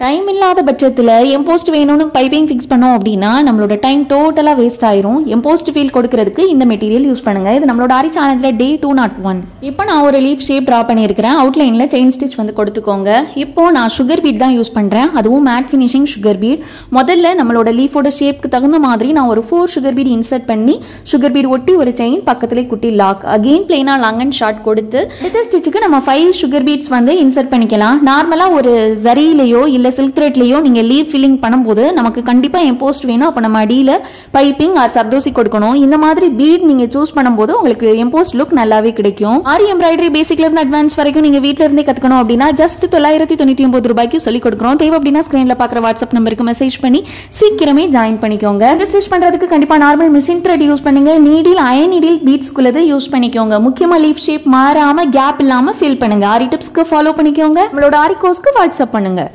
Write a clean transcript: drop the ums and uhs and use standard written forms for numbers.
Time இல்லாத பட்சத்தில் embossed வேணும்னு பைப்பிங் ஃபிக்ஸ் பண்ணோம் அப்படின்னா நம்மளோட டைம் டோட்டலாக வேஸ்ட் ஆயிரும். எம்போஸ்ட் ஃபீல் கொடுக்கறதுக்கு இந்த மெட்டீரியல் யூஸ் பண்ணுங்க. இது நம்மளோட ஆரி சேலஞ்சில் டே 201. இப்போ நான் ஒரு லீஃப் ஷேப் ட்ரா பண்ணியிருக்கிறேன். அவுட்லைனில் செயின் ஸ்டிச் வந்து கொடுத்துக்கோங்க. இப்போ நான் சுகர் பீட் தான் யூஸ் பண்ணுறேன், அதுவும் மேட் ஃபினிஷிங் சுகர் பீட். முதல்ல நம்மளோட லீஃபோட ஷேப்க்கு தகுந்த மாதிரி நான் ஒரு 4 சுகர் பீட் இன்சர்ட் பண்ணி சுகர் பீட் ஒட்டி ஒரு செயின் பக்கத்துலேயே குட்டி லாக் அகெயின் பிளெயினா லாங் அண்ட் ஷார்ட் கொடுத்து அடுத்த ஸ்டிச்சுக்கு நம்ம 5 சுகர் பீட்ஸ் வந்து இன்சர்ட் பண்ணிக்கலாம். நார்மலாக ஒரு ஜரியிலையோ இல்லை சில்க் த்ரெட்லயோ நீங்க லீவ் ஃபில்லிங் பண்ணும்போது நமக்கு கண்டிப்பா எம்போஸ்ட் வேணும். அப்ப நம்ம அடியில பைப்பிங் ஆர் சர்தோசி கொடுக்கணும். இந்த மாதிரி பீட் நீங்க சூஸ் பண்ணும்போது உங்களுக்கு எம்போஸ்ட் லுக் நல்லாவே கிடைக்கும். ஆரி எம்ப்ராய்டரி பேசிக்ல இருந்து அட்வான்ஸ் வரைக்கும் நீங்க வீட்ல இருந்தே கத்துக்கணும் அப்படின்னா ஜஸ்ட் 999 ரூபாய்க்கு சொல்லி கொடுக்குறோம். தேவை அப்படின்னா ஸ்கிரீன்ல பாக்குற வாட்ஸ்அப் நம்பருக்கு மெசேஜ் பண்ணி சீக்கிரமே ஜாயின் பண்ணிக்கோங்க. ஸ்டிச் பண்றதுக்கு கண்டிப்பா நார்மல் மிஷின் த்ரெட் யூஸ் பண்ணுங்க. நீடில் அயன் நீடில் பீட்ஸ்குள்ளது யூஸ் பண்ணிக்கோங்க. முக்கியமா லீஃப் ஷேப் மாறாம கேப் இல்லாம ஃபில் பண்ணுங்க. ஆரி டிப்ஸ்க்கு ஃபாலோ பண்ணிக்கோங்க. நம்மளோட ஆரி கோர்ஸ்க்கு வாட்ஸ்அப் பண்ணுங்க.